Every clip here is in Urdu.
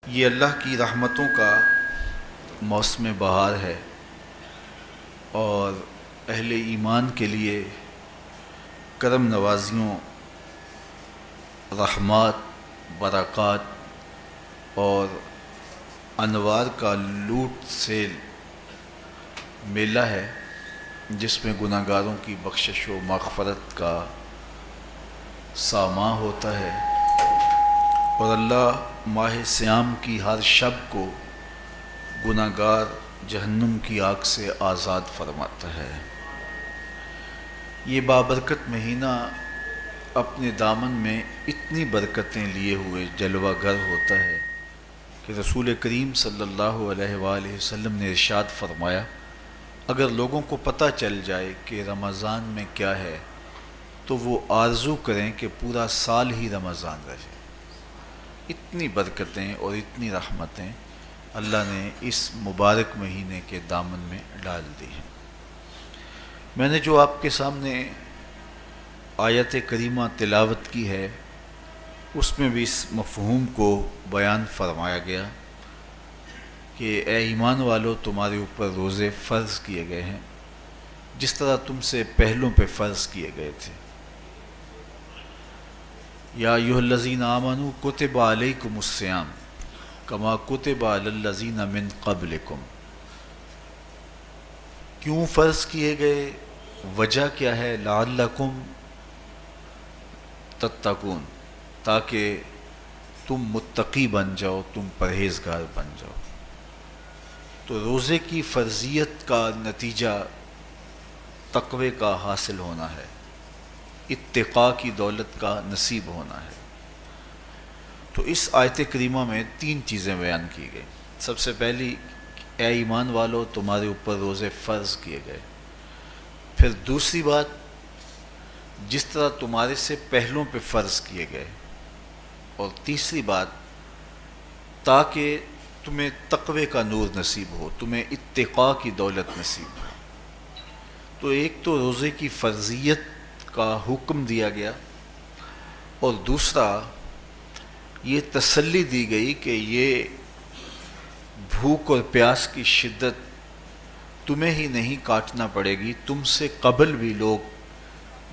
یہ اللہ کی رحمتوں کا موسم بہار ہے اور اہل ایمان کے لیے کرم نوازیوں، رحمات، برکات اور انوار کا لوٹ سیل میلہ ہے، جس میں گناہ گاروں کی بخشش و مغفرت کا ساماں ہوتا ہے اور اللہ ماہ صیام کی ہر شب کو گناہ گار جہنم کی آگ سے آزاد فرماتا ہے۔ یہ بابرکت مہینہ اپنے دامن میں اتنی برکتیں لیے ہوئے جلوہ گر ہوتا ہے کہ رسول کریم صلی اللہ علیہ وآلہ وسلم نے ارشاد فرمایا، اگر لوگوں کو پتہ چل جائے کہ رمضان میں کیا ہے تو وہ آرزو کریں کہ پورا سال ہی رمضان رہے۔ اتنی برکتیں اور اتنی رحمتیں اللہ نے اس مبارک مہینے کے دامن میں ڈال دی ہیں۔ میں نے جو آپ کے سامنے آیت کریمہ تلاوت کی ہے، اس میں بھی اس مفہوم کو بیان فرمایا گیا کہ اے ایمان والو، تمہارے اوپر روزے فرض کیے گئے ہیں جس طرح تم سے پہلوں پہ فرض کیے گئے تھے۔ یا ایھا الذین آمنوا کتب علیکم الصیام کما کتب علی الذین من قبلکم۔ کیوں فرض کیے گئے؟ وجہ کیا ہے؟ لعلکم تتقون، تاکہ تم متقی بن جاؤ، تم پرہیزگار بن جاؤ۔ تو روزے کی فرضیت کا نتیجہ تقوی کا حاصل ہونا ہے، اتقاء کی دولت کا نصیب ہونا ہے۔ تو اس آیت کریمہ میں تین چیزیں بیان کی گئی۔ سب سے پہلی، اے ایمان والو، تمہارے اوپر روزے فرض کیے گئے۔ پھر دوسری بات، جس طرح تمہارے سے پہلوں پہ فرض کیے گئے۔ اور تیسری بات، تاکہ تمہیں تقوی کا نور نصیب ہو، تمہیں اتقاء کی دولت نصیب ہو۔ تو ایک تو روزے کی فرضیت کا حکم دیا گیا، اور دوسرا یہ تسلی دی گئی کہ یہ بھوک اور پیاس کی شدت تمہیں ہی نہیں کاٹنا پڑے گی، تم سے قبل بھی لوگ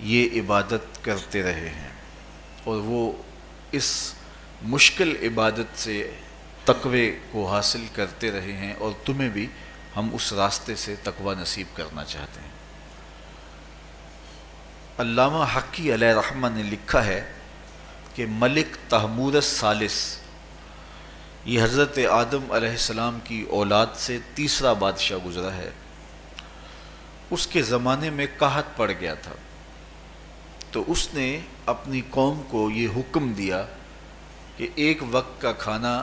یہ عبادت کرتے رہے ہیں اور وہ اس مشکل عبادت سے تقوی کو حاصل کرتے رہے ہیں، اور تمہیں بھی ہم اس راستے سے تقوی نصیب کرنا چاہتے ہیں۔ علامہ حقی علیہ رحمہ نے لکھا ہے کہ ملک تحمور الثالث، یہ حضرت آدم علیہ السلام کی اولاد سے تیسرا بادشاہ گزرا ہے، اس کے زمانے میں قحط پڑ گیا تھا، تو اس نے اپنی قوم کو یہ حکم دیا کہ ایک وقت کا کھانا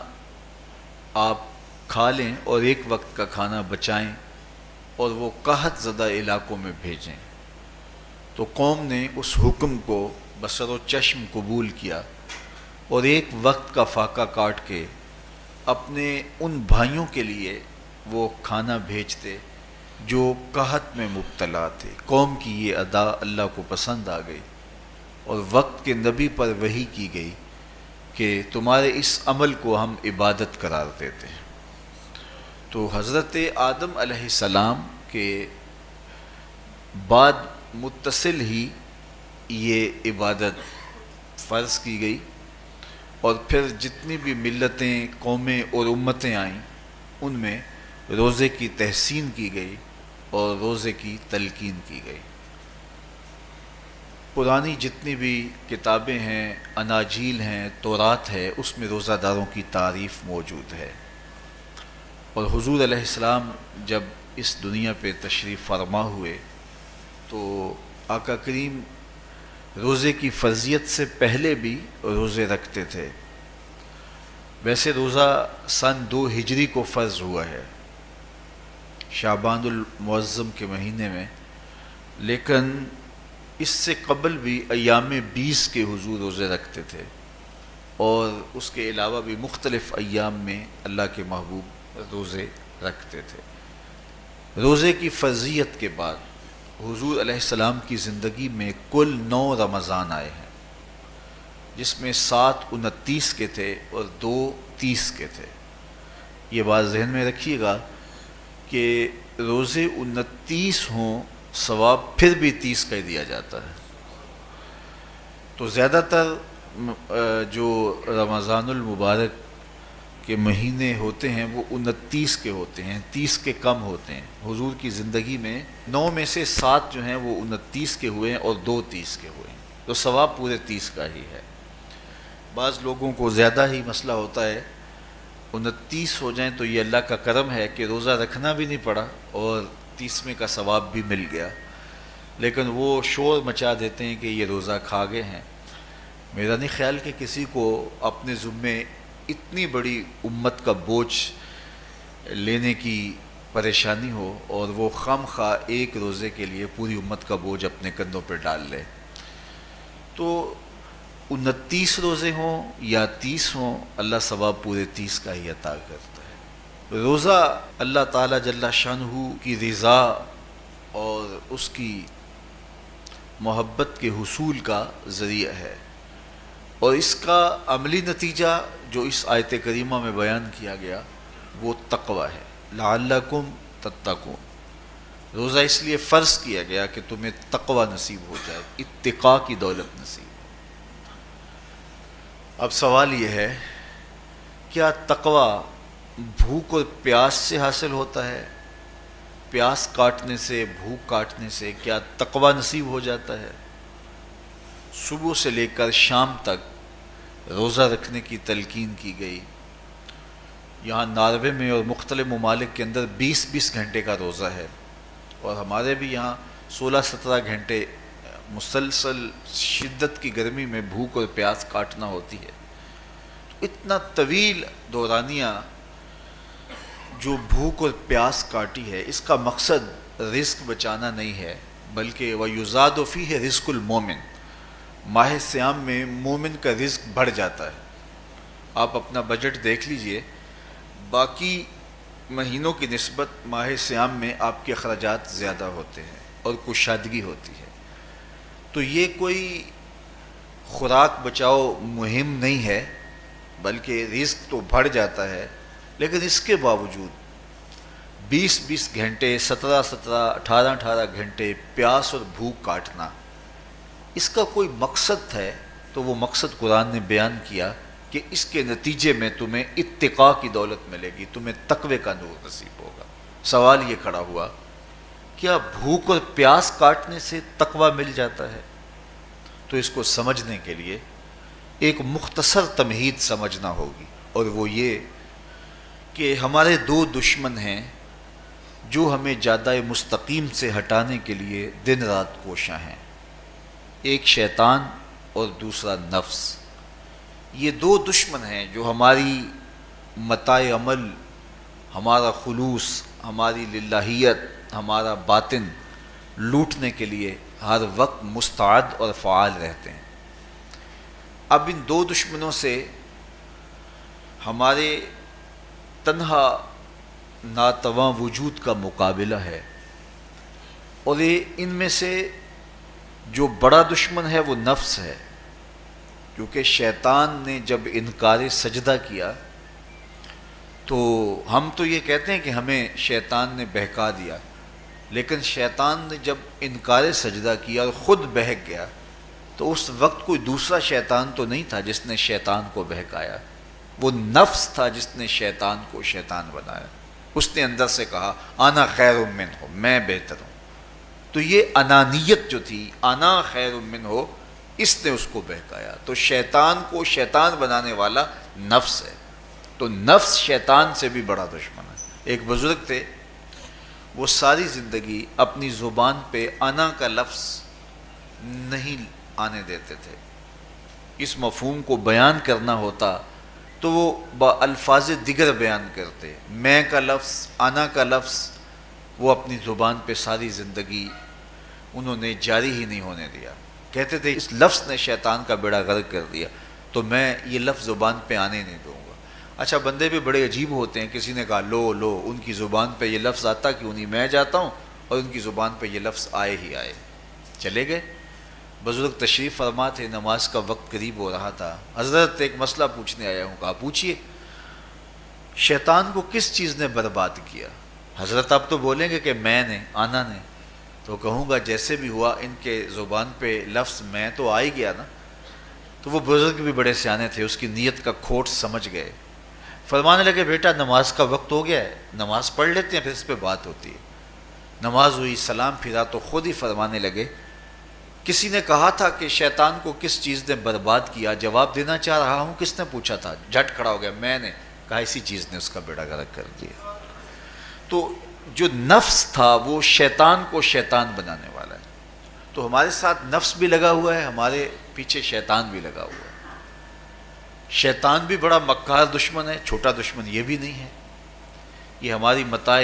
آپ کھا لیں اور ایک وقت کا کھانا بچائیں اور وہ قحط زدہ علاقوں میں بھیجیں۔ تو قوم نے اس حکم کو بصر و چشم قبول کیا اور ایک وقت کا فاقہ کاٹ کے اپنے ان بھائیوں کے لیے وہ کھانا بھیجتے جو قحط میں مبتلا تھے۔ قوم کی یہ ادا اللہ کو پسند آ گئی اور وقت کے نبی پر وحی کی گئی کہ تمہارے اس عمل کو ہم عبادت قرار دیتے ہیں۔ تو حضرت آدم علیہ السلام کے بعد متصل ہی یہ عبادت فرض کی گئی، اور پھر جتنی بھی ملتیں، قومیں اور امتیں آئیں، ان میں روزے کی تحسین کی گئی اور روزے کی تلقین کی گئی۔ پرانی جتنی بھی کتابیں ہیں، اناجیل ہیں، تورات ہے، اس میں روزہ داروں کی تعریف موجود ہے۔ اور حضور علیہ السلام جب اس دنیا پہ تشریف فرما ہوئے تو آقا کریم روزے کی فرضیت سے پہلے بھی روزے رکھتے تھے۔ ویسے روزہ سن 2 ہجری کو فرض ہوا ہے، شعبان المعظم کے مہینے میں، لیکن اس سے قبل بھی ایام 20 کے حضور روزے رکھتے تھے، اور اس کے علاوہ بھی مختلف ایام میں اللہ کے محبوب روزے رکھتے تھے۔ روزے کی فرضیت کے بعد حضور علیہ السلام کی زندگی میں کل 9 رمضان آئے ہیں، جس میں 7 29 کے تھے اور 2 30 کے تھے۔ یہ بات ذہن میں رکھیے گا کہ روزے 29 ہوں ثواب پھر بھی 30 کا ہی دیا جاتا ہے. تو زیادہ تر جو رمضان المبارک کے مہینے ہوتے ہیں وہ 29 کے ہوتے ہیں، 30 کے کم ہوتے ہیں. حضور کی زندگی میں 9 میں سے 7 جو ہیں وہ 29 کے ہوئے ہیں اور 2 30 کے ہوئے ہیں، تو ثواب پورے 30 کا ہی ہے. بعض لوگوں کو زیادہ ہی مسئلہ ہوتا ہے، 29 ہو جائیں تو یہ اللہ کا کرم ہے کہ روزہ رکھنا بھی نہیں پڑا اور 30ویں کا ثواب بھی مل گیا، لیکن وہ شور مچا دیتے ہیں کہ یہ روزہ کھا گئے ہیں. میرا نہیں خیال کہ کسی کو اپنے ذمے اتنی بڑی امت کا بوجھ لینے کی پریشانی ہو اور وہ خام خواہ ایک روزے کے لیے پوری امت کا بوجھ اپنے کندھوں پر ڈال لے. تو 29 روزے ہوں یا 30 ہوں، اللہ ثواب پورے 30 کا ہی عطا کرتا ہے. روزہ اللہ تعالیٰ جل شانہ کی رضا اور اس کی محبت کے حصول کا ذریعہ ہے، اور اس کا عملی نتیجہ جو اس آیت کریمہ میں بیان کیا گیا وہ تقوی ہے. لعلکم تتقون، روزہ اس لیے فرض کیا گیا کہ تمہیں تقوی نصیب ہو جائے، اتقاء کی دولت نصیب. اب سوال یہ ہے، کیا تقوی بھوک اور پیاس سے حاصل ہوتا ہے؟ پیاس کاٹنے سے، بھوک کاٹنے سے کیا تقوی نصیب ہو جاتا ہے؟ صبح سے لے کر شام تک روزہ رکھنے کی تلقین کی گئی. یہاں ناروے میں اور مختلف ممالک کے اندر 20 گھنٹے کا روزہ ہے، اور ہمارے بھی یہاں 16-17 گھنٹے مسلسل شدت کی گرمی میں بھوک اور پیاس کاٹنا ہوتی ہے. اتنا طویل دورانیہ جو بھوک اور پیاس کاٹی ہے، اس کا مقصد رزق بچانا نہیں ہے، بلکہ وَيُزَادُ فِيهِ رِزْقُ الْمُؤْمِنِ، ماہ سیام میں مومن کا رزق بڑھ جاتا ہے. آپ اپنا بجٹ دیکھ لیجئے، باقی مہینوں کی نسبت ماہ سیام میں آپ کے اخراجات زیادہ ہوتے ہیں اور کشادگی ہوتی ہے. تو یہ کوئی خوراک بچاؤ مہم نہیں ہے، بلکہ رزق تو بڑھ جاتا ہے، لیکن اس کے باوجود 20 گھنٹے، 17 18 گھنٹے پیاس اور بھوک کاٹنا، اس کا کوئی مقصد ہے تو وہ مقصد قرآن نے بیان کیا کہ اس کے نتیجے میں تمہیں اتقاء کی دولت ملے گی، تمہیں تقوی کا نور نصیب ہوگا. سوال یہ کھڑا ہوا، کیا بھوک اور پیاس کاٹنے سے تقوی مل جاتا ہے؟ تو اس کو سمجھنے کے لیے ایک مختصر تمہید سمجھنا ہوگی، اور وہ یہ کہ ہمارے 2 دشمن ہیں جو ہمیں جادہ مستقیم سے ہٹانے کے لیے دن رات کوشاں ہیں. ایک شیطان اور دوسرا نفس. یہ 2 دشمن ہیں جو ہماری متاع عمل، ہمارا خلوص، ہماری للہیت، ہمارا باطن لوٹنے کے لیے ہر وقت مستعد اور فعال رہتے ہیں. اب ان 2 دشمنوں سے ہمارے تنہا ناتواں وجود کا مقابلہ ہے، اور ان میں سے جو بڑا دشمن ہے وہ نفس ہے، کیونکہ شیطان نے جب انکار سجدہ کیا تو ہم تو یہ کہتے ہیں کہ ہمیں شیطان نے بہکا دیا، لیکن شیطان نے جب انکار سجدہ کیا اور خود بہک گیا تو اس وقت کوئی دوسرا شیطان تو نہیں تھا جس نے شیطان کو بہکایا، وہ نفس تھا جس نے شیطان کو شیطان بنایا. اس نے اندر سے کہا انا خیر منہ، میں بہتر ہوں. تو یہ انانیت جو تھی، انا خیر منہ، اس نے اس کو بہکایا. تو شیطان کو شیطان بنانے والا نفس ہے، تو نفس شیطان سے بھی بڑا دشمن ہے. ایک بزرگ تھے، وہ ساری زندگی اپنی زبان پہ انا کا لفظ نہیں آنے دیتے تھے. اس مفہوم کو بیان کرنا ہوتا تو وہ با الفاظ دیگر بیان کرتے. میں کا لفظ، انا کا لفظ وہ اپنی زبان پہ ساری زندگی انہوں نے جاری ہی نہیں ہونے دیا. کہتے تھے اس لفظ نے شیطان کا بیڑا غرق کر دیا، تو میں یہ لفظ زبان پہ آنے نہیں دوں گا. اچھا، بندے بھی بڑے عجیب ہوتے ہیں. کسی نے کہا لو ان کی زبان پہ یہ لفظ آتا کیوں نہیں، میں جاتا ہوں اور ان کی زبان پہ یہ لفظ آئے ہی آئے. چلے گئے. بزرگ تشریف فرما تھے، نماز کا وقت قریب ہو رہا تھا. حضرت ایک مسئلہ پوچھنے آیا ہوں. کہا پوچھیے. شیطان کو کس چیز نے برباد کیا؟ حضرت آپ تو بولیں گے کہ میں نے، آنا نے، تو کہوں گا جیسے بھی ہوا ان کے زبان پہ لفظ میں تو آ ہی گیا نا. تو وہ بزرگ بھی بڑے سیانے تھے، اس کی نیت کا کھوٹ سمجھ گئے. فرمانے لگے بیٹا نماز کا وقت ہو گیا ہے، نماز پڑھ لیتے ہیں پھر اس پہ بات ہوتی ہے. نماز ہوئی، سلام پھرا تو خود ہی فرمانے لگے کسی نے کہا تھا کہ شیطان کو کس چیز نے برباد کیا، جواب دینا چاہ رہا ہوں کس نے پوچھا تھا، جھٹ کھڑا ہو گیا میں نے کہا اسی چیز نے اس کا بیڑا غرق کر دیا. تو جو نفس تھا وہ شیطان کو شیطان بنانے والا ہے. تو ہمارے ساتھ نفس بھی لگا ہوا ہے، ہمارے پیچھے شیطان بھی لگا ہوا ہے. شیطان بھی بڑا مکار دشمن ہے، چھوٹا دشمن یہ بھی نہیں ہے. یہ ہماری متاع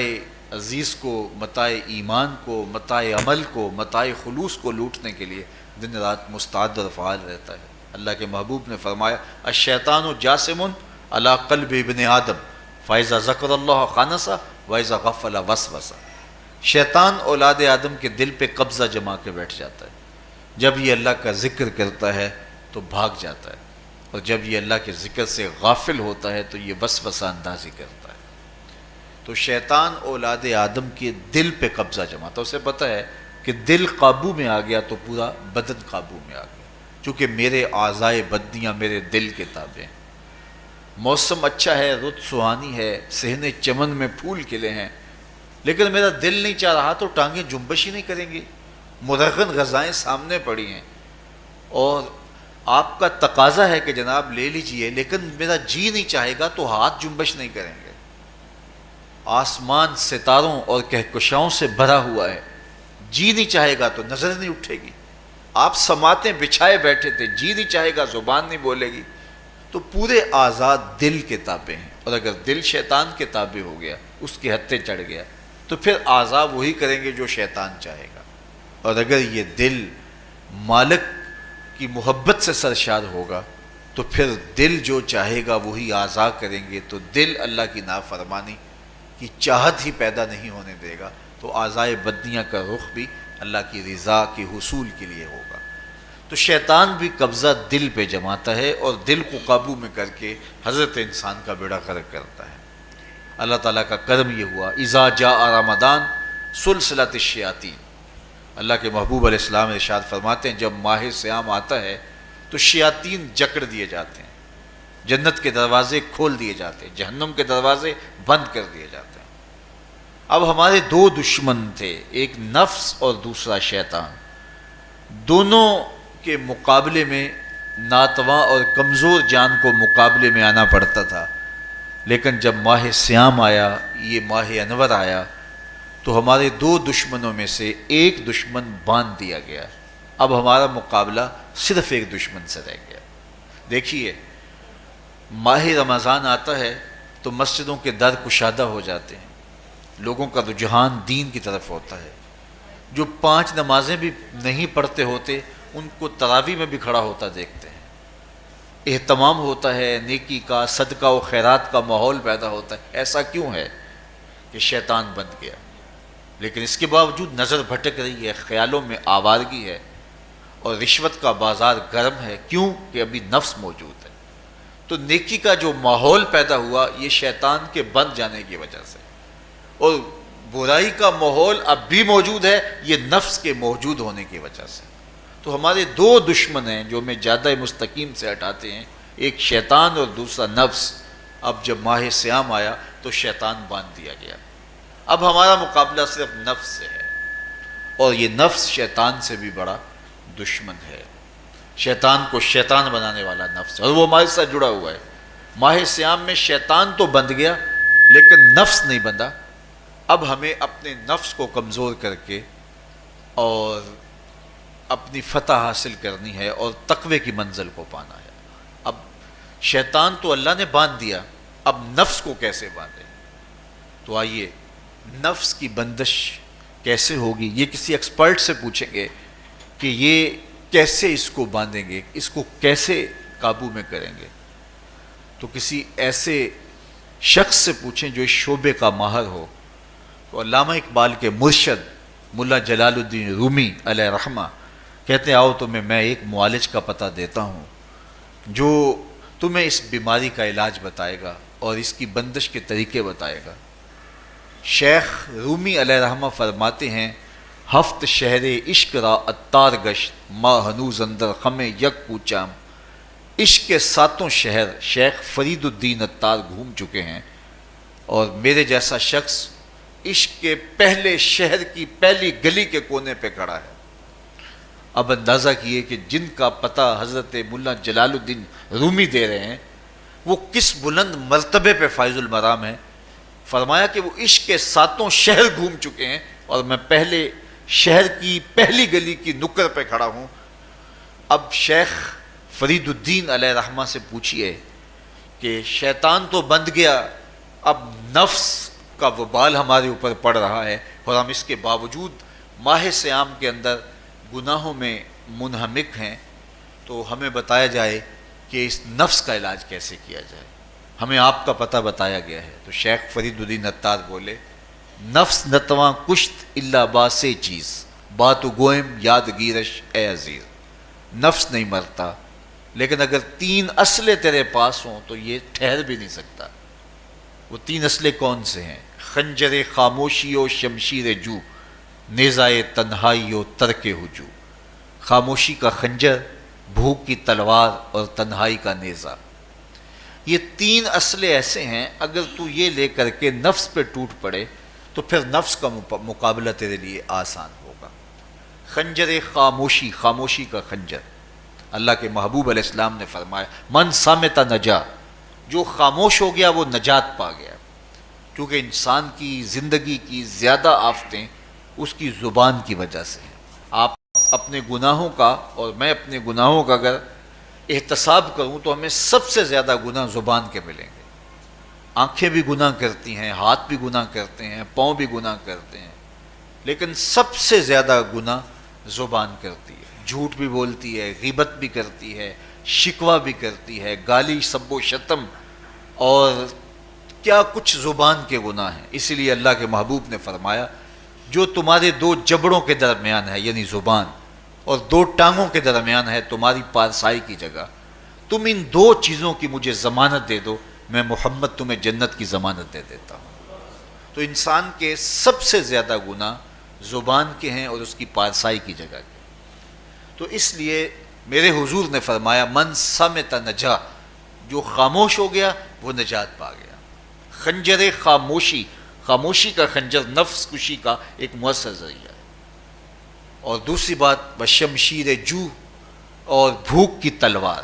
عزیز کو، متاع ایمان کو، متاع عمل کو، متاع خلوص کو لوٹنے کے لیے دن رات مستعد اور فعال رہتا ہے. اللہ کے محبوب نے فرمایا الشیطان جاسم علی قلب ابن آدم فاذا ذکر اللہ خانسا واذا غفل وسوسا. شیطان اولاد آدم کے دل پہ قبضہ جما کے بیٹھ جاتا ہے. جب یہ اللہ کا ذکر کرتا ہے تو بھاگ جاتا ہے، اور جب یہ اللہ کے ذکر سے غافل ہوتا ہے تو یہ وسوسہ اندازی کرتا ہے. تو شیطان اولاد آدم کے دل پہ قبضہ جماتا ہے. اسے پتہ ہے کہ دل قابو میں آ گیا تو پورا بدن قابو میں آ گیا، چونکہ میرے اعضائے بدنیاں میرے دل کے تابع ہیں. موسم اچھا ہے، رت سہانی ہے، صحن چمن میں پھول کھلے ہیں، لیکن میرا دل نہیں چاہ رہا تو ٹانگیں جنبش ہی نہیں کریں گی. مرغن غذائیں سامنے پڑی ہیں اور آپ کا تقاضا ہے کہ جناب لے لیجئے، لیکن میرا جی نہیں چاہے گا تو ہاتھ جنبش نہیں کریں گے. آسمان ستاروں اور کہکشاؤں سے بھرا ہوا ہے، جی نہیں چاہے گا تو نظر نہیں اٹھے گی. آپ سماعتیں بچھائے بیٹھے تھے، جی نہیں چاہے گا زبان نہیں بولے گی. تو پورے آزاد دل کے تابع ہیں، اور اگر دل شیطان کے تابع ہو گیا، اس کے ہتھے چڑھ گیا، تو پھر اعضاء وہی کریں گے جو شیطان چاہے گا. اور اگر یہ دل مالک کی محبت سے سرشار ہوگا تو پھر دل جو چاہے گا وہی اعضاء کریں گے. تو دل اللہ کی نافرمانی کی چاہت ہی پیدا نہیں ہونے دے گا، تو اعضائے بدنیاں کا رخ بھی اللہ کی رضا کے حصول کے لیے ہوگا. تو شیطان بھی قبضہ دل پہ جماتا ہے اور دل کو قابو میں کر کے حضرت انسان کا بیڑا غرق کرتا ہے. اللہ تعالیٰ کا کرم یہ ہوا اذا جاء رمضان سلسلۃ الشیاطین. اللہ کے محبوب علیہ السلام ارشاد فرماتے ہیں جب ماہ صیام آتا ہے تو شیاطین جکڑ دیے جاتے ہیں، جنت کے دروازے کھول دیے جاتے ہیں، جہنم کے دروازے بند کر دیے جاتے ہیں. اب ہمارے دو دشمن تھے، ایک نفس اور دوسرا شیطان. دونوں کے مقابلے میں ناتواں اور کمزور جان کو مقابلے میں آنا پڑتا تھا. لیکن جب ماہ صیام آیا، یہ ماہ انور آیا، تو ہمارے دو دشمنوں میں سے ایک دشمن باندھ دیا گیا. اب ہمارا مقابلہ صرف ایک دشمن سے رہ گیا. دیکھیے ماہ رمضان آتا ہے تو مسجدوں کے در کشادہ ہو جاتے ہیں، لوگوں کا رجحان دین کی طرف ہوتا ہے. جو 5 نمازیں بھی نہیں پڑھتے ہوتے ان کو تراویح میں بھی کھڑا ہوتا دیکھتے ہیں. اہتمام ہوتا ہے، نیکی کا، صدقہ و خیرات کا ماحول پیدا ہوتا ہے. ایسا کیوں ہے کہ شیطان بند گیا؟ لیکن اس کے باوجود نظر بھٹک رہی ہے، خیالوں میں آوارگی ہے، اور رشوت کا بازار گرم ہے. کیوں کہ ابھی نفس موجود ہے. تو نیکی کا جو ماحول پیدا ہوا یہ شیطان کے بند جانے کی وجہ سے، اور برائی کا ماحول اب بھی موجود ہے یہ نفس کے موجود ہونے کی وجہ سے. تو ہمارے دو دشمن ہیں جو ہمیں جادہ مستقیم سے ہٹاتے ہیں، ایک شیطان اور دوسرا نفس. اب جب ماہ صیام آیا تو شیطان باندھ دیا گیا. اب ہمارا مقابلہ صرف نفس سے ہے، اور یہ نفس شیطان سے بھی بڑا دشمن ہے. شیطان کو شیطان بنانے والا نفس ہے، اور وہ ہمارے ساتھ جڑا ہوا ہے. ماہ صیام میں شیطان تو بند گیا لیکن نفس نہیں بندھا. اب ہمیں اپنے نفس کو کمزور کر کے اور اپنی فتح حاصل کرنی ہے اور تقوی کی منزل کو پانا ہے. اب شیطان تو اللہ نے باندھ دیا، اب نفس کو کیسے باندھے؟ تو آئیے نفس کی بندش کیسے ہوگی یہ کسی ایکسپرٹ سے پوچھیں گے کہ یہ کیسے اس کو باندھیں گے، اس کو کیسے قابو میں کریں گے. تو کسی ایسے شخص سے پوچھیں جو اس شعبے کا ماہر ہو. تو علامہ اقبال کے مرشد ملا جلال الدین رومی علیہ رحمہ کہتے ہیں آؤ تمہیں میں ایک معالج کا پتہ دیتا ہوں جو تمہیں اس بیماری کا علاج بتائے گا. اور اس کی بندش کے طریقے بتائے گا۔ شیخ رومی علیہ رحمہ فرماتے ہیں ہفت شہر عشق را اتار گشت ما ہنوز اندر خم یک کوچام۔ عشق کے 7 شہر شیخ فرید الدین اتار گھوم چکے ہیں، اور میرے جیسا شخص عشق کے پہلے شہر کی پہلی گلی کے کونے پہ کھڑا ہے۔ اب اندازہ کیے کہ جن کا پتہ حضرت ملا جلال الدین رومی دے رہے ہیں وہ کس بلند مرتبے پہ فائز المرام ہے۔ فرمایا کہ وہ عشق کے 7 شہر گھوم چکے ہیں اور میں پہلے شہر کی پہلی گلی کی نکر پہ کھڑا ہوں۔ اب شیخ فرید الدین علیہ رحمہ سے پوچھئے کہ شیطان تو بند گیا، اب نفس کا وبال ہمارے اوپر پڑ رہا ہے اور ہم اس کے باوجود ماہ صیام کے اندر گناہوں میں منہمک ہیں، تو ہمیں بتایا جائے کہ اس نفس کا علاج کیسے کیا جائے، ہمیں آپ کا پتہ بتایا گیا ہے۔ تو شیخ فرید الدین اتار بولے نفس نتواں کشت الا باسے چیز بات گوئم یاد گیرش اے عزیز۔ نفس نہیں مرتا، لیکن اگر 3 اسلحے تیرے پاس ہوں تو یہ ٹھہر بھی نہیں سکتا۔ وہ 3 اسلحے کون سے ہیں؟ خنجر خاموشی و شمشیر جو، نیزائے تنہائی و ترک ہجو۔ خاموشی کا خنجر، بھوک کی تلوار اور تنہائی کا نیزہ، یہ 3 اسلحے ایسے ہیں اگر تو یہ لے کر کے نفس پہ ٹوٹ پڑے تو پھر نفس کا مقابلہ تیرے لیے آسان ہوگا۔ خنجر خاموشی، خاموشی کا خنجر، اللہ کے محبوب علیہ السلام نے فرمایا من صامت نجا، جو خاموش ہو گیا وہ نجات پا گیا، کیونکہ انسان کی زندگی کی زیادہ آفتیں اس کی زبان کی وجہ سے ہیں۔ آپ اپنے گناہوں کا اور میں اپنے گناہوں کا اگر احتساب کروں تو ہمیں سب سے زیادہ گناہ زبان کے ملیں گے۔ آنکھیں بھی گناہ کرتی ہیں، ہاتھ بھی گناہ کرتے ہیں، پاؤں بھی گناہ کرتے ہیں، لیکن سب سے زیادہ گناہ زبان کرتی ہے۔ جھوٹ بھی بولتی ہے، غیبت بھی کرتی ہے، شکوہ بھی کرتی ہے، گالی سب و شتم اور کیا کچھ زبان کے گناہ ہیں۔ اسی لیے اللہ کے محبوب نے فرمایا جو تمہارے 2 جبڑوں کے درمیان ہے یعنی زبان اور 2 ٹانگوں کے درمیان ہے تمہاری پارسائی کی جگہ، تم ان 2 چیزوں کی مجھے ضمانت دے دو، میں محمد تمہیں جنت کی ضمانت دے دیتا ہوں۔ تو انسان کے سب سے زیادہ گناہ زبان کے ہیں اور اس کی پارسائی کی جگہ کے۔ تو اس لیے میرے حضور نے فرمایا من صامت نجا، جو خاموش ہو گیا وہ نجات پا گیا۔ خنجر خاموشی، خاموشی کا خنجر نفس کشی کا ایک مؤثر ذریعہ ہے۔ اور دوسری بات بشمشیر جو، اور بھوک کی تلوار،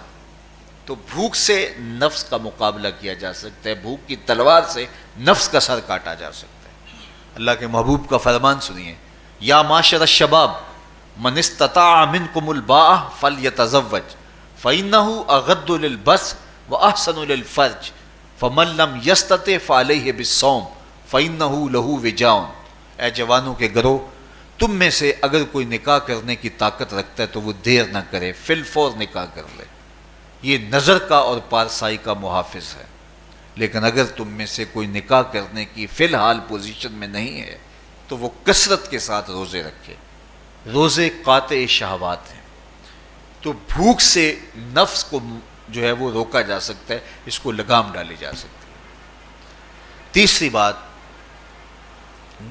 تو بھوک سے نفس کا مقابلہ کیا جا سکتا ہے، بھوک کی تلوار سے نفس کا سر کاٹا جا سکتا ہے۔ اللہ کے محبوب کا فرمان سنیے یا معاشر الشباب من استطاع منکم الباء فلیتزوج فإنہ اغض للبصر واحسن للفرج فمن لم یستطع فعلیہ بالصوم فإنہ لہ وجاء۔ اے جوانوں کے گروہ، تم میں سے اگر کوئی نکاح کرنے کی طاقت رکھتا ہے تو وہ دیر نہ کرے، فی الفور نکاح کر لے، یہ نظر کا اور پارسائی کا محافظ ہے۔ لیکن اگر تم میں سے کوئی نکاح کرنے کی فی الحال پوزیشن میں نہیں ہے تو وہ کثرت کے ساتھ روزے رکھے۔ روزے قاطع شہوات ہیں، تو بھوک سے نفس کو جو ہے وہ روکا جا سکتا ہے، اس کو لگام ڈالی جا سکتی ہے۔ تیسری بات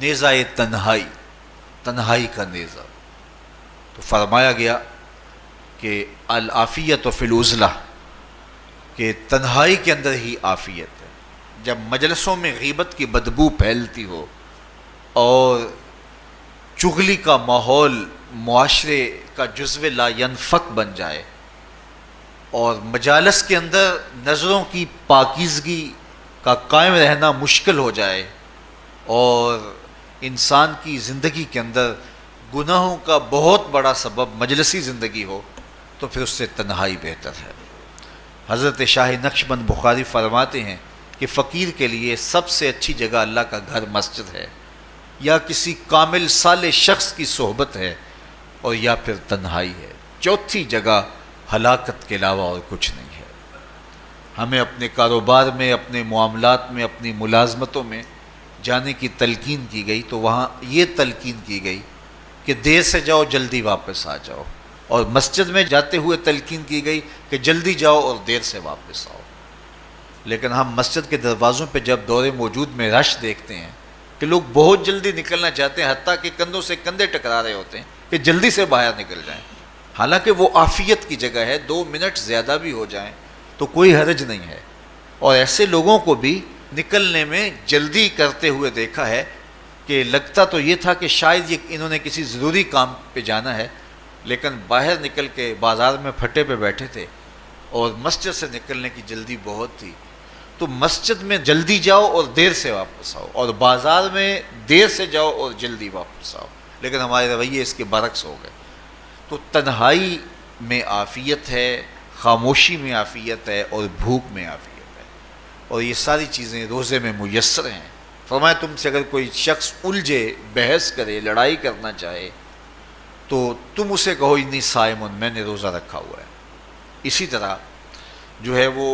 نیزہ تنہائی، تنہائی کا نیزہ، تو فرمایا گیا کہ العافیت فی العزلہ، کہ تنہائی کے اندر ہی عافیت ہے۔ جب مجلسوں میں غیبت کی بدبو پھیلتی ہو اور چغلی کا ماحول معاشرے کا جزو لا ینفک بن جائے اور مجالس کے اندر نظروں کی پاکیزگی کا قائم رہنا مشکل ہو جائے اور انسان کی زندگی کے اندر گناہوں کا بہت بڑا سبب مجلسی زندگی ہو تو پھر اس سے تنہائی بہتر ہے۔ حضرت شاہ نقشبند بخاری فرماتے ہیں کہ فقیر کے لیے سب سے اچھی جگہ اللہ کا گھر مسجد ہے، یا کسی کامل صالح شخص کی صحبت ہے، اور یا پھر تنہائی ہے۔ چوتھی جگہ ہلاکت کے علاوہ اور کچھ نہیں ہے۔ ہمیں اپنے کاروبار میں، اپنے معاملات میں، اپنی ملازمتوں میں جانے کی تلقین کی گئی تو وہاں یہ تلقین کی گئی کہ دیر سے جاؤ جلدی واپس آ جاؤ، اور مسجد میں جاتے ہوئے تلقین کی گئی کہ جلدی جاؤ اور دیر سے واپس آؤ۔ لیکن ہم مسجد کے دروازوں پہ جب دور موجود میں رش دیکھتے ہیں کہ لوگ بہت جلدی نکلنا چاہتے ہیں، حتیٰ کہ کندھوں سے کندھے ٹکرا رہے ہوتے ہیں کہ جلدی سے باہر نکل جائیں، حالانکہ وہ عافیت کی جگہ ہے، 2 منٹ زیادہ بھی ہو جائیں تو کوئی حرج نہیں ہے۔ اور ایسے لوگوں کو بھی نکلنے میں جلدی کرتے ہوئے دیکھا ہے کہ لگتا تو یہ تھا کہ شاید انہوں نے کسی ضروری کام پہ جانا ہے، لیکن باہر نکل کے بازار میں پھٹے پہ بیٹھے تھے اور مسجد سے نکلنے کی جلدی بہت تھی۔ تو مسجد میں جلدی جاؤ اور دیر سے واپس آؤ، اور بازار میں دیر سے جاؤ اور جلدی واپس آؤ، لیکن ہمارے رویے اس کے برعکس ہو گئے۔ تو تنہائی میں عافیت ہے، خاموشی میں عافیت ہے، اور بھوک میں عافیت ہے، اور یہ ساری چیزیں روزے میں میسر ہیں۔ فرمایا تم سے اگر کوئی شخص الجھے، بحث کرے، لڑائی کرنا چاہے تو تم اسے کہو انی صائم، میں نے روزہ رکھا ہوا ہے۔ اسی طرح جو ہے وہ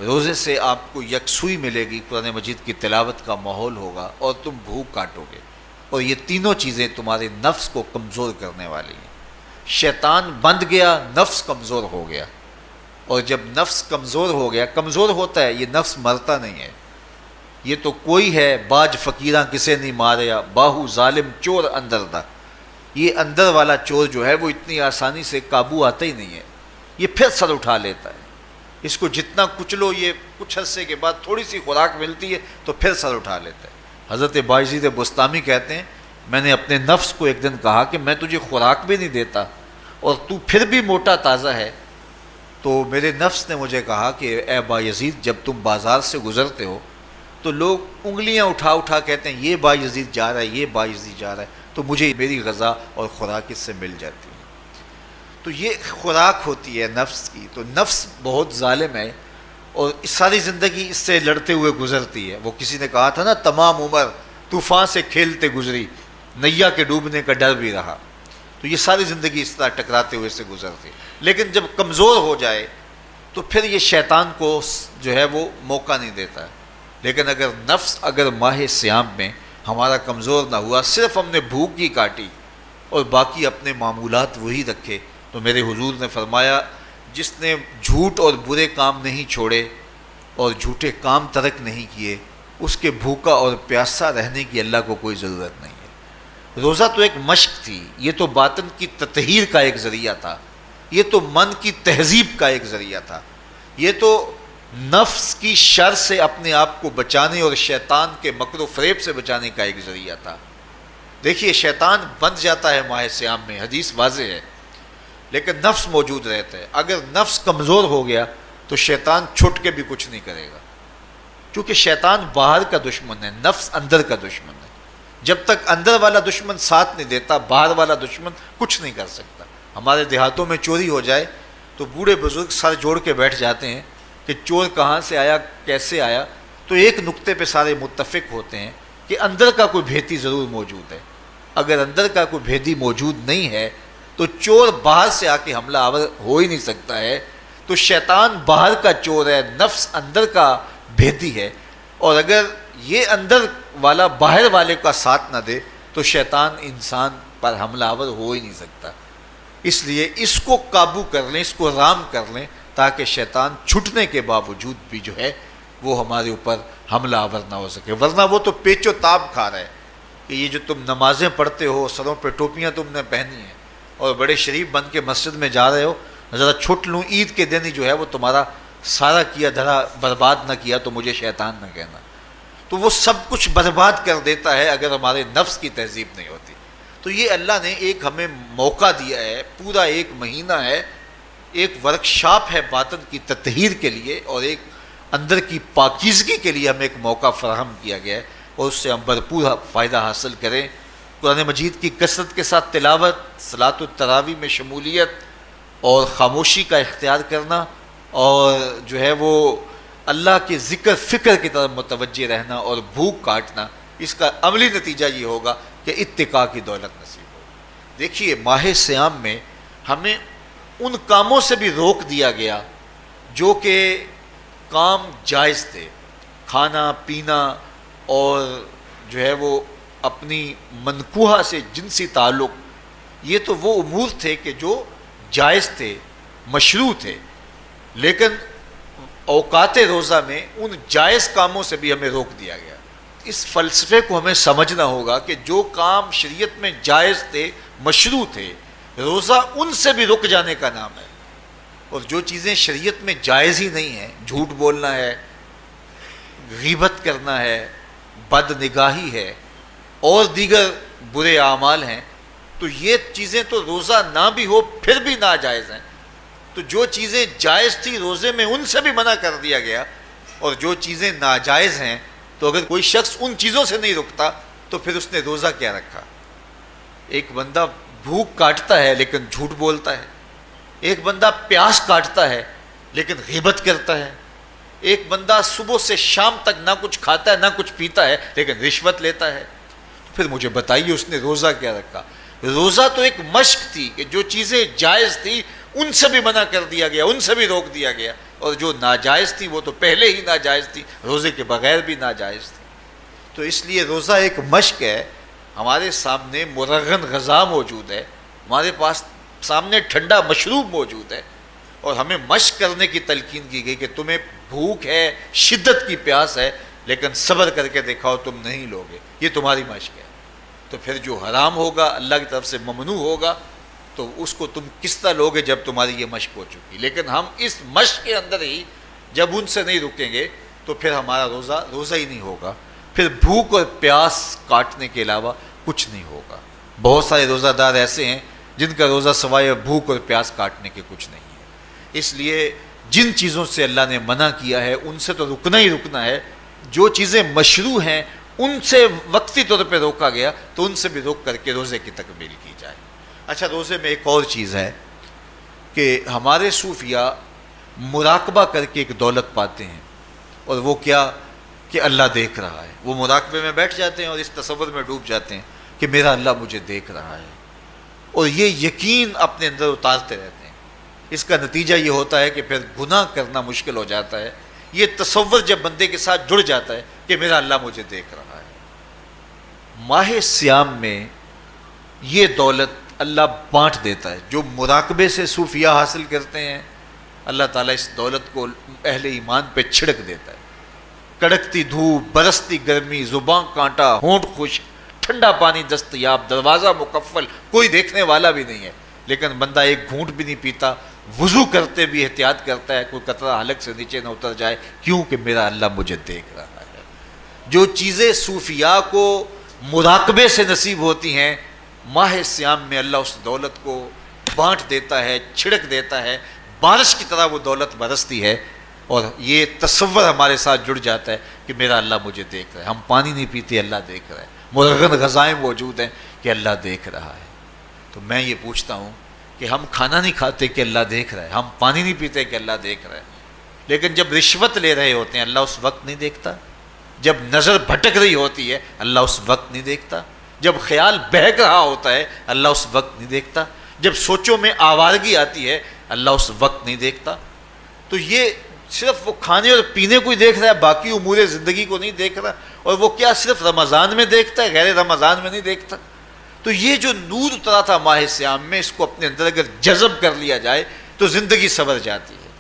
روزے سے آپ کو یکسوئی ملے گی، قرآن مجید کی تلاوت کا ماحول ہوگا، اور تم بھوک کاٹو گے، اور یہ تینوں چیزیں تمہارے نفس کو کمزور کرنے والی ہیں۔ شیطان بند گیا، نفس کمزور ہو گیا، اور جب نفس کمزور ہو گیا، کمزور ہوتا ہے، یہ نفس مرتا نہیں ہے۔ یہ تو کوئی ہے باج فقیراں کسے نہیں ماریا، باہو ظالم چور اندر دا، یہ اندر والا چور جو ہے وہ اتنی آسانی سے قابو آتا ہی نہیں ہے، یہ پھر سر اٹھا لیتا ہے۔ اس کو جتنا کچلو، یہ کچھ عرصے کے بعد تھوڑی سی خوراک ملتی ہے تو پھر سر اٹھا لیتا ہے۔ حضرت بایزید بستامی کہتے ہیں میں نے اپنے نفس کو ایک دن کہا کہ میں تجھے خوراک بھی نہیں دیتا اور تو پھر بھی موٹا تازہ ہے، تو میرے نفس نے مجھے کہا کہ اے بایزید جب تم بازار سے گزرتے ہو تو لوگ انگلیاں اٹھا اٹھا کہتے ہیں یہ بایزید جا رہا ہے، یہ بایزید جا رہا ہے، تو مجھے میری غذا اور خوراک اس سے مل جاتی ہے۔ تو یہ خوراک ہوتی ہے نفس کی۔ تو نفس بہت ظالم ہے، اور ساری زندگی اس سے لڑتے ہوئے گزرتی ہے۔ وہ کسی نے کہا تھا نا تمام عمر طوفان سے کھیلتے گزری، نیا کے ڈوبنے کا ڈر بھی رہا۔ تو یہ ساری زندگی اس طرح ٹکراتے ہوئے سے گزرتی ہے، لیکن جب کمزور ہو جائے تو پھر یہ شیطان کو جو ہے وہ موقع نہیں دیتا ہے۔ لیکن اگر نفس اگر ماہ صیام میں ہمارا کمزور نہ ہوا، صرف ہم نے بھوک ہی کاٹی اور باقی اپنے معمولات وہی رکھے، تو میرے حضور نے فرمایا جس نے جھوٹ اور برے کام نہیں چھوڑے اور جھوٹے کام ترک نہیں کیے، اس کے بھوکا اور پیاسا رہنے کی اللہ کو کوئی ضرورت نہیں ہے۔ روزہ تو ایک مشق تھی، یہ تو باطن کی تطہیر کا ایک ذریعہ تھا، یہ تو من کی تہذیب کا ایک ذریعہ تھا، یہ تو نفس کی شر سے اپنے آپ کو بچانے اور شیطان کے مکر و فریب سے بچانے کا ایک ذریعہ تھا۔ دیکھیے شیطان بند جاتا ہے ماہ صیام میں، حدیث واضح ہے، لیکن نفس موجود رہتا ہے۔ اگر نفس کمزور ہو گیا تو شیطان چھٹ کے بھی کچھ نہیں کرے گا، کیونکہ شیطان باہر کا دشمن ہے، نفس اندر کا دشمن ہے۔ جب تک اندر والا دشمن ساتھ نہیں دیتا، باہر والا دشمن کچھ نہیں کر سکتا۔ ہمارے دیہاتوں میں چوری ہو جائے تو بوڑھے بزرگ سر جوڑ کے بیٹھ جاتے ہیں کہ چور کہاں سے آیا، کیسے آیا، تو ایک نقطے پہ سارے متفق ہوتے ہیں کہ اندر کا کوئی بھیتی ضرور موجود ہے۔ اگر اندر کا کوئی بھیتی موجود نہیں ہے تو چور باہر سے آ کے حملہ آور ہو ہی نہیں سکتا ہے۔ تو شیطان باہر کا چور ہے، نفس اندر کا بھیتی ہے، اور اگر یہ اندر والا باہر والے کا ساتھ نہ دے تو شیطان انسان پر حملہ آور ہو ہی نہیں سکتا۔ اس لیے اس کو قابو کر لیں، اس کو رام کر لیں، تاکہ شیطان چھٹنے کے باوجود بھی جو ہے وہ ہمارے اوپر حملہ آور نہ ہو سکے۔ ورنہ وہ تو پیچ و تاب کھا رہا ہے کہ یہ جو تم نمازیں پڑھتے ہو، سروں پہ ٹوپیاں تم نے پہنی ہیں اور بڑے شریف بن کے مسجد میں جا رہے ہو، ذرا چھٹ لوں عید کے دن ہی جو ہے وہ تمہارا سارا کیا دھرا برباد نہ کیا تو مجھے شیطان نہ کہنا۔ تو وہ سب کچھ برباد کر دیتا ہے اگر ہمارے نفس کی تہذیب نہیں ہوتی۔ تو یہ اللہ نے ایک ہمیں موقع دیا ہے، پورا ایک مہینہ ہے، ایک ورکشاپ ہے باطن کی تطہیر کے لیے اور ایک اندر کی پاکیزگی کے لیے ہمیں ایک موقع فراہم کیا گیا ہے، اور اس سے ہم بھرپور فائدہ حاصل کریں۔ قرآن مجید کی کثرت کے ساتھ تلاوت، صلاۃ التراویح میں شمولیت اور خاموشی کا اختیار کرنا، اور جو ہے وہ اللہ کے ذکر فکر کی طرف متوجہ رہنا اور بھوک کاٹنا، اس کا عملی نتیجہ یہ ہوگا کہ اتقاء کی دولت نصیب ہوگی۔ دیکھیے ماہ صیام میں ہمیں ان کاموں سے بھی روک دیا گیا جو کہ کام جائز تھے، کھانا پینا اور جو ہے وہ اپنی منکوحہ سے جنسی تعلق، یہ تو وہ امور تھے کہ جو جائز تھے، مشروع تھے، لیکن اوقات روزہ میں ان جائز کاموں سے بھی ہمیں روک دیا گیا۔ اس فلسفے کو ہمیں سمجھنا ہوگا کہ جو کام شریعت میں جائز تھے، مشروع تھے، روزہ ان سے بھی رک جانے کا نام ہے۔ اور جو چیزیں شریعت میں جائز ہی نہیں ہیں، جھوٹ بولنا ہے، غیبت کرنا ہے، بد نگاہی ہے اور دیگر برے اعمال ہیں، تو یہ چیزیں تو روزہ نہ بھی ہو پھر بھی ناجائز ہیں۔ تو جو چیزیں جائز تھی روزے میں ان سے بھی منع کر دیا گیا، اور جو چیزیں ناجائز ہیں تو اگر کوئی شخص ان چیزوں سے نہیں رکتا تو پھر اس نے روزہ کیا رکھا؟ ایک بندہ بھوک کاٹتا ہے لیکن جھوٹ بولتا ہے، ایک بندہ پیاس کاٹتا ہے لیکن غیبت کرتا ہے، ایک بندہ صبح سے شام تک نہ کچھ کھاتا ہے نہ کچھ پیتا ہے لیکن رشوت لیتا ہے۔ پھر مجھے بتائیے اس نے روزہ کیا رکھا؟ روزہ تو ایک مشق تھی کہ جو چیزیں جائز تھی ان سے بھی منع کر دیا گیا، ان سے بھی روک دیا گیا، اور جو ناجائز تھی وہ تو پہلے ہی ناجائز تھی، روزے کے بغیر بھی ناجائز تھی۔ تو اس لیے روزہ ایک مشق ہے۔ ہمارے سامنے مرغن غذا موجود ہے، ہمارے پاس سامنے ٹھنڈا مشروب موجود ہے، اور ہمیں مشق کرنے کی تلقین کی گئی کہ تمہیں بھوک ہے، شدت کی پیاس ہے، لیکن صبر کر کے دکھاؤ تم نہیں لوگے، یہ تمہاری مشق ہے۔ تو پھر جو حرام ہوگا، اللہ کی طرف سے ممنوع ہوگا، تو اس کو تم کس طرح لوگے جب تمہاری یہ مشق ہو چکی؟ لیکن ہم اس مشق کے اندر ہی جب ان سے نہیں رکیں گے تو پھر ہمارا روزہ ہی نہیں ہوگا، پھر بھوک اور پیاس کاٹنے کے علاوہ کچھ نہیں ہوگا۔ بہت سارے روزہ دار ایسے ہیں جن کا روزہ سوائے بھوک اور پیاس کاٹنے کے کچھ نہیں ہے۔ اس لیے جن چیزوں سے اللہ نے منع کیا ہے ان سے تو رکنا ہی رکنا ہے۔ جو چیزیں مشروع ہیں ان سے وقتی طور پہ روکا گیا تو ان سے بھی روک کر کے روزے کی تکمیل کی جائے۔ اچھا، روزے میں ایک اور چیز ہے کہ ہمارے صوفیاء مراقبہ کر کے ایک دولت پاتے ہیں، اور وہ کیا کہ اللہ دیکھ رہا ہے۔ وہ مراقبے میں بیٹھ جاتے ہیں اور اس تصور میں ڈوب جاتے ہیں کہ میرا اللہ مجھے دیکھ رہا ہے، اور یہ یقین اپنے اندر اتارتے رہتے ہیں۔ اس کا نتیجہ یہ ہوتا ہے کہ پھر گناہ کرنا مشکل ہو جاتا ہے۔ یہ تصور جب بندے کے ساتھ جڑ جاتا ہے کہ میرا اللہ مجھے دیکھ رہا ہے۔ ماہ سیام میں یہ دولت اللہ بانٹ دیتا ہے۔ جو مراقبے سے صوفیاء حاصل کرتے ہیں، اللہ تعالیٰ اس دولت کو اہل ایمان پہ چھڑک دیتا ہے۔ کڑکتی دھوپ، برستی گرمی، زباں کانٹا، ہونٹ خشک، ٹھنڈا پانی دستیاب، دروازہ مقفل، کوئی دیکھنے والا بھی نہیں ہے، لیکن بندہ ایک گھونٹ بھی نہیں پیتا، وضو کرتے بھی احتیاط کرتا ہے کوئی قطرہ حلق سے نیچے نہ اتر جائے، کیوں کہ میرا اللہ مجھے دیکھ رہا ہے۔ جو چیزیں صوفیاء کو مراقبے سے نصیب ہوتی ہیں، ماہ سیام میں اللہ اس دولت کو بانٹ دیتا ہے، چھڑک دیتا ہے، بارش کی طرح وہ دولت برستی ہے، اور یہ تصور ہمارے ساتھ جڑ جاتا ہے کہ میرا اللہ مجھے دیکھ رہا ہے۔ ہم پانی نہیں پیتے، اللہ دیکھ رہا ہے، مرغن غذائیں موجود ہیں کہ اللہ دیکھ رہا ہے۔ تو میں یہ پوچھتا ہوں کہ ہم کھانا نہیں کھاتے کہ اللہ دیکھ رہا ہے، ہم پانی نہیں پیتے کہ اللہ دیکھ رہا ہے، لیکن جب رشوت لے رہے ہوتے ہیں اللہ اس وقت نہیں دیکھتا؟ جب نظر بھٹک رہی ہوتی ہے اللہ اس وقت نہیں دیکھتا؟ جب خیال بہک رہا ہوتا ہے اللہ اس وقت نہیں دیکھتا؟ جب سوچوں میں آوارگی آتی ہے اللہ اس وقت نہیں دیکھتا؟ تو یہ صرف وہ کھانے اور پینے کو ہی دیکھ رہا ہے، باقی امور زندگی کو نہیں دیکھ رہا، اور وہ کیا صرف رمضان میں دیکھتا ہے، غیر رمضان میں نہیں دیکھتا؟ تو یہ جو نور اترا تھا ماہ سیام میں، اس کو اپنے اندر اگر جذب کر لیا جائے تو زندگی سنور جاتی ہے۔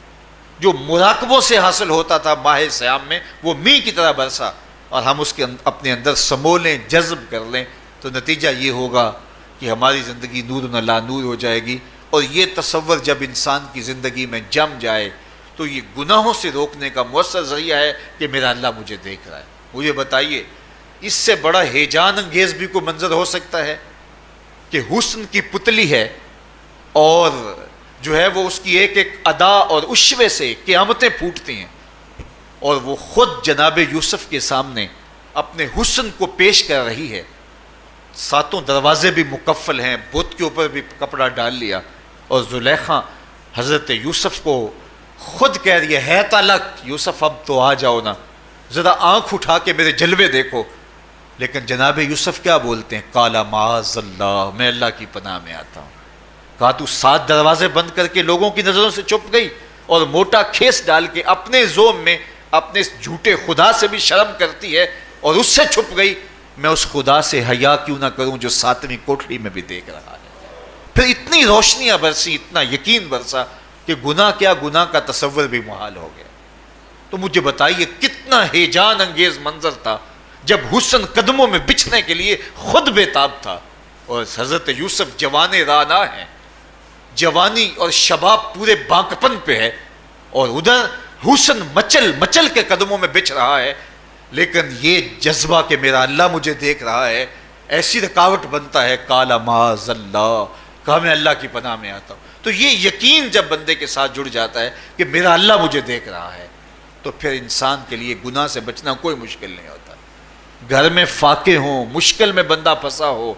جو مراقبوں سے حاصل ہوتا تھا ماہ سیام میں، وہ میںہ کی طرح برسا، اور ہم اس کے اپنے اندر سمولیں، جذب کر لیں، تو نتیجہ یہ ہوگا کہ ہماری زندگی نور نہ لا نور ہو جائے گی۔ اور یہ تصور جب انسان کی زندگی میں جم جائے تو یہ گناہوں سے روکنے کا مؤثر ذریعہ ہے کہ میرا اللہ مجھے دیکھ رہا ہے۔ مجھے بتائیے اس سے بڑا ہیجان انگیز بھی کوئی منظر ہو سکتا ہے کہ حسن کی پتلی ہے، اور جو ہے وہ اس کی ایک ایک ادا اور اشوے سے قیامتیں پھوٹتی ہیں، اور وہ خود جناب یوسف کے سامنے اپنے حسن کو پیش کر رہی ہے، ساتوں دروازے بھی مکفل ہیں، بت کے اوپر بھی کپڑا ڈال لیا، اور زلیخا حضرت یوسف کو خود کہہ رہی ہے تالک یوسف اب تو آ جاؤ نا، ذرا آنکھ اٹھا کے میرے جلوے دیکھو۔ لیکن جناب یوسف کیا بولتے ہیں؟ قال معاذ اللہ، میں اللہ کی پناہ میں آتا ہوں۔ کہا تو 7 دروازے بند کر کے لوگوں کی نظروں سے چھپ گئی، اور موٹا کھیس ڈال کے اپنے زوم میں اپنے اس جھوٹے خدا سے بھی شرم کرتی ہے اور اس سے چھپ گئی، میں اس خدا سے حیا کیوں نہ کروں جو 7ویں کوٹھڑی میں بھی دیکھ رہا ہے۔ پھر اتنی روشنیاں برسی، اتنا یقین برسا کہ گناہ کیا، گناہ کا تصور بھی محال ہو گیا۔ تو مجھے بتائیے کتنا ہیجان انگیز منظر تھا جب حسن قدموں میں بچھنے کے لیے خود بےتاب تھا، اور حضرت یوسف جوان رانا ہیں، جوانی اور شباب پورے بانکپن پہ ہے، اور ادھر حسن مچل مچل کے قدموں میں بچھ رہا ہے، لیکن یہ جذبہ کہ میرا اللہ مجھے دیکھ رہا ہے ایسی رکاوٹ بنتا ہے، قال معاذ اللہ، کہا میں اللہ کی پناہ میں آتا ہوں۔ تو یہ یقین جب بندے کے ساتھ جڑ جاتا ہے کہ میرا اللہ مجھے دیکھ رہا ہے، تو پھر انسان کے لیے گناہ سے بچنا کوئی مشکل نہیں ہوتا۔ گھر میں فاقے ہوں، مشکل میں بندہ پھنسا ہو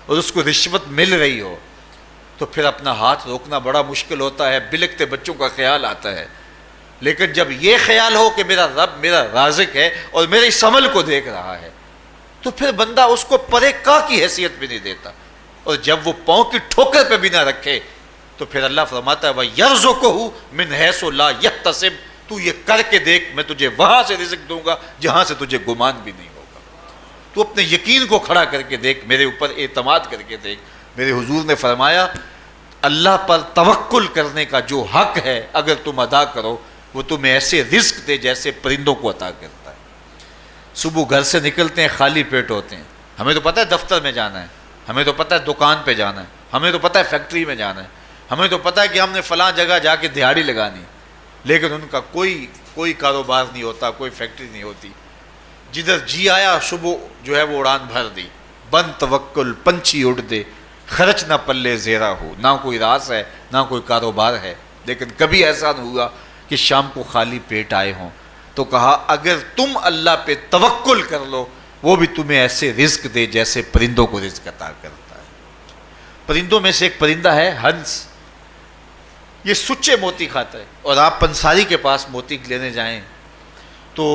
اور اس کو رشوت مل رہی ہو، تو پھر اپنا ہاتھ روکنا بڑا مشکل ہوتا ہے، بلکتے بچوں کا خیال آتا ہے۔ لیکن جب یہ خیال ہو کہ میرا رب میرا رازق ہے اور میرے اس عمل کو دیکھ رہا ہے، تو پھر بندہ اس کو پرے کا کی حیثیت بھی نہیں دیتا، اور جب وہ پاؤں کی ٹھوکر پہ بھی نہ رکھے تو پھر اللہ فرماتا ہے وَيَرْزُقُهُ مِنْ حَيْثُ لَا يَحْتَسِبُ، تو یہ کر کے دیکھ میں تجھے وہاں سے رزق دوں گا جہاں سے تجھے گمان بھی نہیں ہوگا۔ تو اپنے یقین کو کھڑا کر کے دیکھ، میرے اوپر اعتماد کر کے دیکھ۔ میرے حضور نے فرمایا اللہ پر توکل کرنے کا جو حق ہے اگر تم ادا کرو، وہ تمہیں ایسے رزق دے جیسے پرندوں کو عطا کرتا ہے۔ صبح گھر سے نکلتے ہیں خالی پیٹ ہوتے ہیں، ہمیں تو پتہ ہے دفتر میں جانا ہے، ہمیں تو پتہ ہے دکان پہ جانا ہے، ہمیں تو پتہ ہے فیکٹری میں جانا ہے، ہمیں تو پتہ ہے کہ ہم نے فلاں جگہ جا کے دہاڑی لگانی، لیکن ان کا کوئی کاروبار نہیں ہوتا، کوئی فیکٹری نہیں ہوتی۔ جدھر جی آیا صبح جو ہے وہ اڑان بھر دی، بن توکل پنچھی اڑ دے، خرچ نہ پلے زیرہ ہو، نہ کوئی راس ہے نہ کوئی کاروبار ہے، لیکن کبھی ایسا نہ ہوا کہ شام کو خالی پیٹ آئے ہوں۔ تو کہا اگر تم اللہ پہ توکل کر لو، وہ بھی تمہیں ایسے رزق دے جیسے پرندوں کو رزق عطا کرتا ہے۔ پرندوں میں سے ایک پرندہ ہے ہنس، یہ سچے موتی کھاتا ہے، اور آپ پنساری کے پاس موتی لینے جائیں تو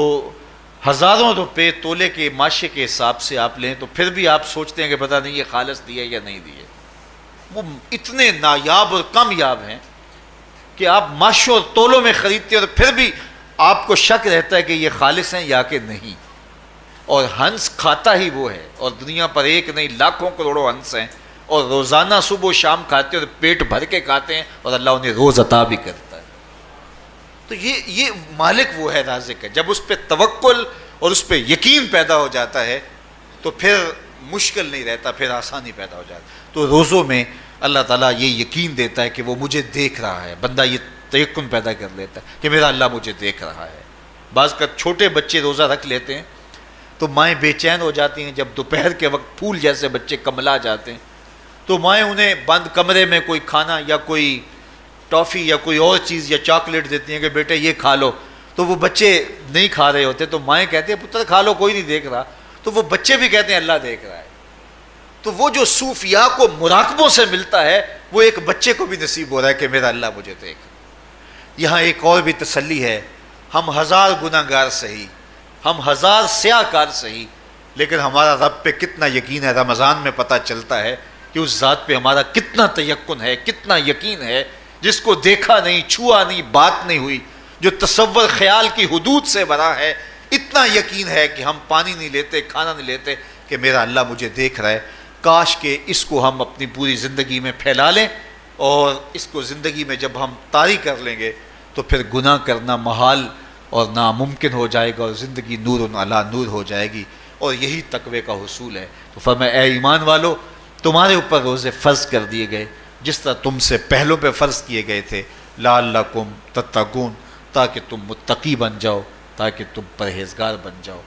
ہزاروں روپے تولے کے ماشے کے حساب سے آپ لیں تو پھر بھی آپ سوچتے ہیں کہ پتہ نہیں یہ خالص دیے یا نہیں دیے۔ وہ اتنے نایاب اور کامیاب ہیں کہ آپ ماشوں اور تولوں میں خریدتے ہیں اور پھر بھی آپ کو شک رہتا ہے کہ یہ خالص ہیں یا کہ نہیں۔ اور ہنس کھاتا ہی وہ ہے، اور دنیا پر ایک نہیں لاکھوں کروڑوں ہنس ہیں، اور روزانہ صبح و شام کھاتے ہیں اور پیٹ بھر کے کھاتے ہیں، اور اللہ انہیں روز عطا بھی کرتا ہے۔ تو یہ مالک وہ ہے، رازق ہے۔ جب اس پہ توکل اور اس پہ یقین پیدا ہو جاتا ہے تو پھر مشکل نہیں رہتا، پھر آسانی پیدا ہو جاتی۔ تو روزوں میں اللہ تعالیٰ یہ یقین دیتا ہے کہ وہ مجھے دیکھ رہا ہے، بندہ یہ تیقن پیدا کر لیتا ہے کہ میرا اللہ مجھے دیکھ رہا ہے۔ بعض کا چھوٹے بچے روزہ رکھ لیتے ہیں تو مائیں بے چین ہو جاتی ہیں، جب دوپہر کے وقت پھول جیسے بچے کملا جاتے ہیں تو مائیں انہیں بند کمرے میں کوئی کھانا یا کوئی ٹافی یا کوئی اور چیز یا چاکلیٹ دیتی ہیں کہ بیٹے یہ کھا لو، تو وہ بچے نہیں کھا رہے ہوتے تو مائیں کہتے ہیں پتر کھا لو، کوئی نہیں دیکھ رہا، تو وہ بچے بھی کہتے ہیں اللہ دیکھ رہا ہے۔ تو وہ جو صوفیاء کو مراقبوں سے ملتا ہے وہ ایک بچے کو بھی نصیب ہو رہا ہے کہ میرا اللہ مجھے دیکھ۔ یہاں ایک اور بھی تسلی ہے، ہم ہزار گناہ گار سہی، ہم ہزار سیاہ کار سہی، لیکن ہمارا رب پہ کتنا یقین ہے رمضان میں پتہ چلتا ہے کہ اس ذات پہ ہمارا کتنا تیقن ہے، کتنا یقین ہے، جس کو دیکھا نہیں، چھوا نہیں، بات نہیں ہوئی، جو تصور خیال کی حدود سے بھرا ہے، اتنا یقین ہے کہ ہم پانی نہیں لیتے، کھانا نہیں لیتے کہ میرا اللہ مجھے دیکھ رہا ہے۔ کاش کہ اس کو ہم اپنی پوری زندگی میں پھیلا لیں، اور اس کو زندگی میں جب ہم طاری کر لیں گے تو پھر گناہ کرنا محال اور ناممکن ہو جائے گا، اور زندگی نور علی نور ہو جائے گی، اور یہی تقوی کا حصول ہے۔ تو فرمایا اے ایمان والو، تمہارے اوپر روزے فرض کر دیے گئے جس طرح تم سے پہلوں پہ فرض کیے گئے تھے، لعلکم تتقون، تاکہ تم متقی بن جاؤ، تاکہ تم پرہیزگار بن جاؤ۔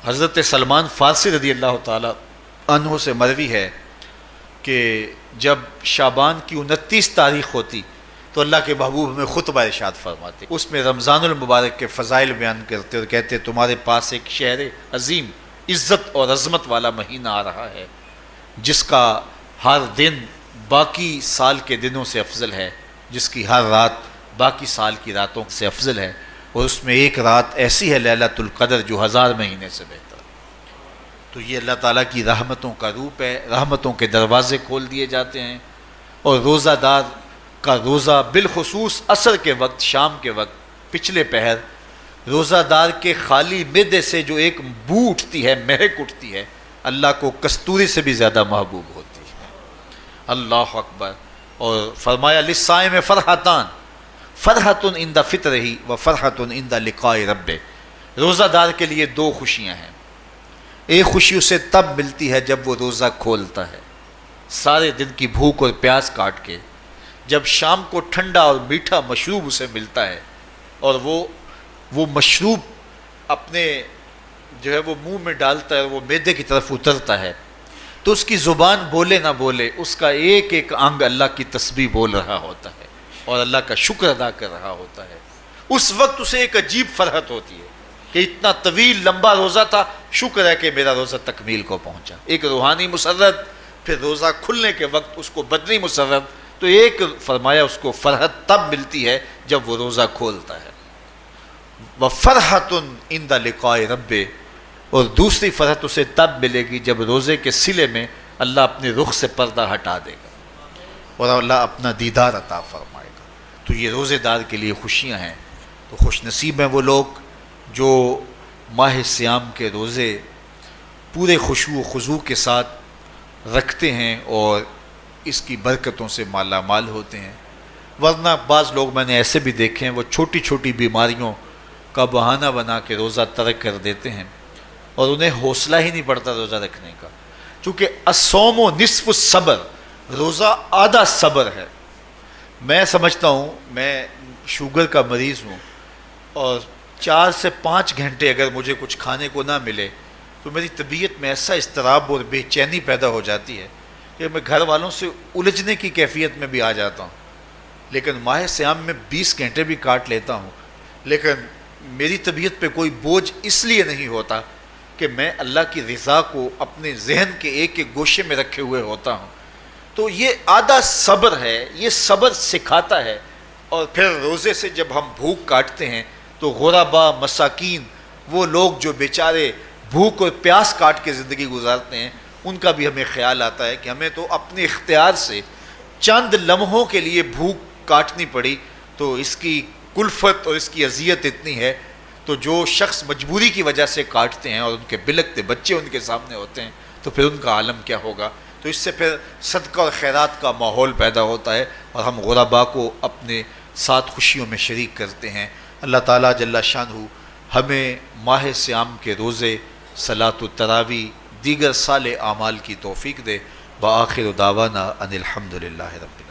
حضرت سلمان فارسی رضی اللہ تعالی عنہ سے مروی ہے کہ جب شعبان کی 29 تاریخ ہوتی تو اللہ کے محبوب ہمیں خطبہ ارشاد فرماتے، اس میں رمضان المبارک کے فضائل بیان کرتے اور کہتے تمہارے پاس ایک شہر عظیم عزت اور عظمت والا مہینہ آ رہا ہے، جس کا ہر دن باقی سال کے دنوں سے افضل ہے، جس کی ہر رات باقی سال کی راتوں سے افضل ہے، اور اس میں ایک رات ایسی ہے لیلۃ القدر جو 1000 مہینے سے بہتر۔ تو یہ اللہ تعالیٰ کی رحمتوں کا روپ ہے، رحمتوں کے دروازے کھول دیے جاتے ہیں، اور روزہ دار کا روزہ بالخصوص عصر کے وقت، شام کے وقت، پچھلے پہر، روزہ دار کے خالی معدے سے جو ایک بو اٹھتی ہے، مہک اٹھتی ہے، اللہ کو کستوری سے بھی زیادہ محبوب ہوتی ہے۔ اللہ اکبر۔ اور فرمایا للصائم فرحتان، فرحۃ عند فطرہ و فرحۃ عند لقاء رب. روزہ دار کے لیے دو خوشیاں ہیں. ایک خوشی اسے تب ملتی ہے جب وہ روزہ کھولتا ہے سارے دن کی بھوک اور پیاس کاٹ کے، جب شام کو ٹھنڈا اور میٹھا مشروب اسے ملتا ہے اور وہ مشروب اپنے جو ہے وہ منہ میں ڈالتا ہے، وہ معدے کی طرف اترتا ہے، تو اس کی زبان بولے نہ بولے اس کا ایک ایک انگ اللہ کی تسبیح بول رہا ہوتا ہے اور اللہ کا شکر ادا کر رہا ہوتا ہے. اس وقت اسے ایک عجیب فرحت ہوتی ہے کہ اتنا طویل لمبا روزہ تھا، شکر ہے کہ میرا روزہ تکمیل کو پہنچا. ایک روحانی مسرت، پھر روزہ کھلنے کے وقت اس کو بدنی مسرت. تو ایک فرمایا اس کو فرحت تب ملتی ہے جب وہ روزہ کھولتا ہے. وَفَرْحَةٌ عِنْدَ لِقَاءِ رَبِّ، اور دوسری فرحت اسے تب ملے گی جب روزے کے صلے میں اللہ اپنے رخ سے پردہ ہٹا دے گا اور اللہ اپنا دیدار عطا فرمائے گا. تو یہ روزے دار کے لیے خوشیاں ہیں. تو خوش نصیب ہیں وہ لوگ جو ماہ صیام کے روزے پورے خشوع و خضوع کے ساتھ رکھتے ہیں اور اس کی برکتوں سے مالا مال ہوتے ہیں. ورنہ بعض لوگ میں نے ایسے بھی دیکھے ہیں وہ چھوٹی چھوٹی بیماریوں کا بہانہ بنا کے روزہ ترک کر دیتے ہیں اور انہیں حوصلہ ہی نہیں پڑتا روزہ رکھنے کا. چونکہ الصوم نصف الصبر، روزہ آدھا صبر ہے. میں سمجھتا ہوں، میں شوگر کا مریض ہوں اور 4 سے 5 گھنٹے اگر مجھے کچھ کھانے کو نہ ملے تو میری طبیعت میں ایسا اضطراب اور بے چینی پیدا ہو جاتی ہے کہ میں گھر والوں سے الجھنے کی کیفیت میں بھی آ جاتا ہوں. لیکن ماہ صیام میں 20 گھنٹے بھی کاٹ لیتا ہوں، لیکن میری طبیعت پہ کوئی بوجھ اس لیے نہیں ہوتا کہ میں اللہ کی رضا کو اپنے ذہن کے ایک ایک گوشے میں رکھے ہوئے ہوتا ہوں. تو یہ آدھا صبر ہے، یہ صبر سکھاتا ہے. اور پھر روزے سے جب ہم بھوک کاٹتے ہیں تو غربا، مساکین، وہ لوگ جو بیچارے بھوک اور پیاس کاٹ کے زندگی گزارتے ہیں، ان کا بھی ہمیں خیال آتا ہے کہ ہمیں تو اپنے اختیار سے چند لمحوں کے لیے بھوک کاٹنی پڑی تو اس کی کلفت اور اس کی اذیت اتنی ہے. تو جو شخص مجبوری کی وجہ سے کاٹتے ہیں اور ان کے بلکتے بچے ان کے سامنے ہوتے ہیں تو پھر ان کا عالم کیا ہوگا. تو اس سے پھر صدقہ اور خیرات کا ماحول پیدا ہوتا ہے اور ہم غربا کو اپنے ساتھ خوشیوں میں شریک کرتے ہیں. اللہ تعالیٰ جل شانہ ہمیں ماہ صیام کے روزے، صلاۃ التراویح، دیگر صالح اعمال کی توفیق دے. وآخر دعوانا ان الحمد للہ رب